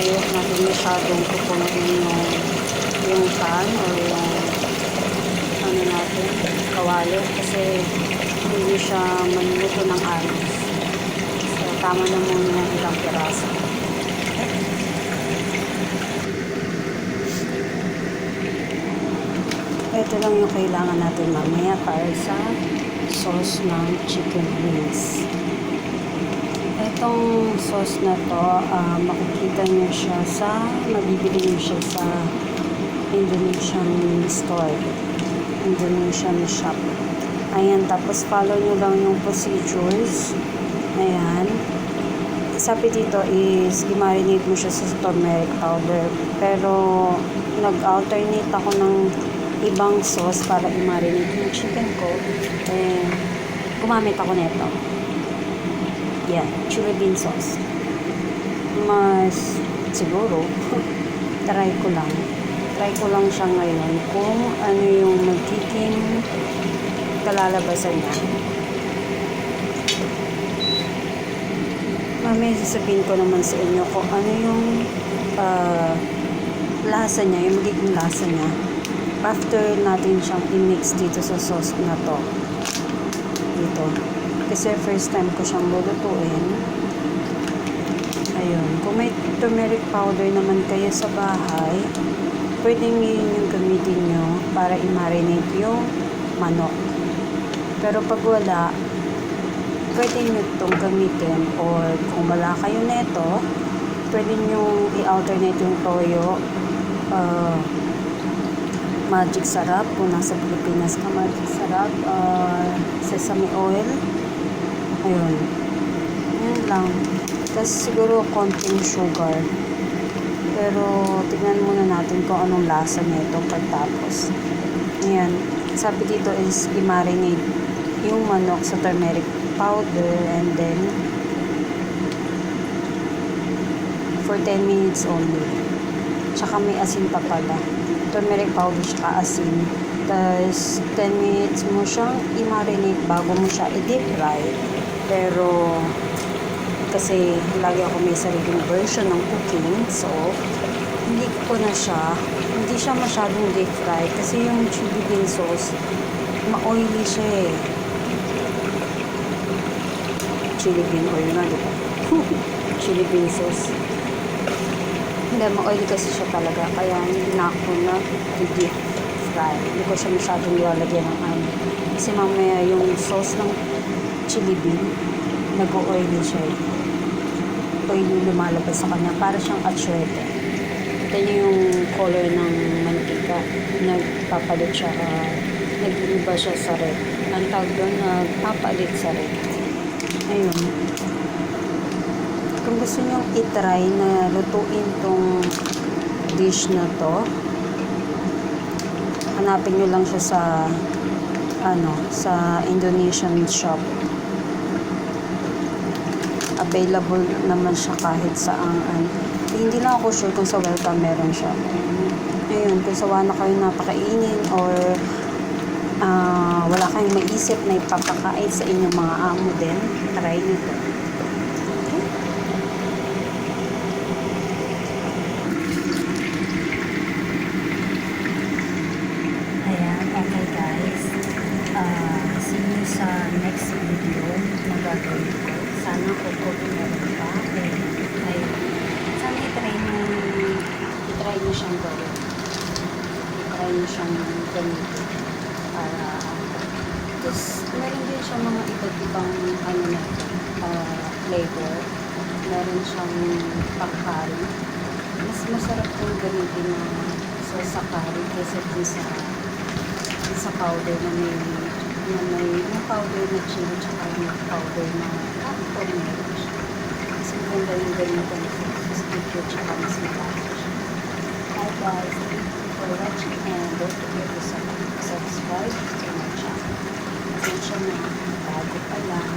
Huwag natin masyadong pupunuin yung pan or yung ano natin, kawali kasi hindi siya maluluto ng ayos. So, tama na muna yung ilang piraso. Ito lang yung kailangan natin mamaya para sa sauce ng chicken wings. Itong sauce na to, makikita nyo siya mabibili nyo siya sa Indonesian store, Indonesian shop. Ayan, tapos follow nyo lang yung procedures. Ayan. Sabi dito is, i-marinate mo siya sa turmeric powder. Pero, nag-alternate ako ng ibang sauce para i-marinate yung chicken ko. And, gumamit ako nito. Yan, chili bean sauce. Mas, siguro, try ko lang siya ngayon kung ano yung magiging kalalabasan niya. Mamaya sasabihin ko naman sa inyo kung ano yung lasa niya, yung magiging lasa niya after natin siyang i-mix dito sa sauce na to. Dito. Kasi first time ko siyang lulutuin. Ayun. Kung may turmeric powder naman kayo sa bahay, pwedeng yun yung gamitin nyo para i-marinate yung manok. Pero pag wala, pwede nyo itong gamitin, or kung wala kayo neto, pwede nyo i-alternate yung toyo, magic sarap, kung nasa Pilipinas ka, magic sarap, sesame oil. Ayun. Yan lang. Tapos siguro konting sugar. Pero tignan muna natin kung anong lasa nito pagtapos. Ayan. Sabi dito is i-marinate yung manok sa turmeric powder and then for 10 minutes only. Tsaka may asin pa pala. Turmeric powder tsaka asin. Tapos 10 minutes mo siyang i-marinate bago mo siya i-deep fry. Pero kasi lagi ako may sariling version ng cooking, so hindi siya masyadong deep fry kasi yung chili bean sauce ma-oily siya eh. Chili bean oil nga, diba? Chili bean sauce. Hindi, ma-oily kasi siya talaga, kaya hindi na ako na deep fry. Hindi ko siya masyadong ilalagyan ng ano. Kasi mamaya yung sauce ng chili bean, nag-oily siya eh. Oily lumalabas sa kanya, para siyang atsuete. Ito yung color ng mantika. Nagpapalit siya, nag-iiba siya sa red. Ang tawag doon, nagpapalit sa red. Ayun. Kung gusto nyo i-try na lutuin tong dish na to, hanapin nyo lang siya sa Indonesian shop. Available naman siya kahit saang hindi lang ako sure kung sa welcome meron siya. Ayun, kung sawa na kayo napakainin or wala kayong maisip na ipapakain sa inyong mga amo din, try nito. Okay? Ayan, okay guys. See you sa next video na gagawin ko. Sana kung meron pa. Ayun. Sana i-try nyo siyang gawin. I-try nyo siyang gamitin. Para, tapos, meron din siya mga iba't ibang flavor. Meron siyang pang-curry. Mas masarap kung gamitin na sa curry kaysa din sa powder na may powder na chili tsaka yung powder na turmeric. Kasi maganda yung gamitin sa video tsaka mas malaki siya. Hi guys, thank you for watching and don't forget to subscribe to my channel. Pasensya na, bago pa lang.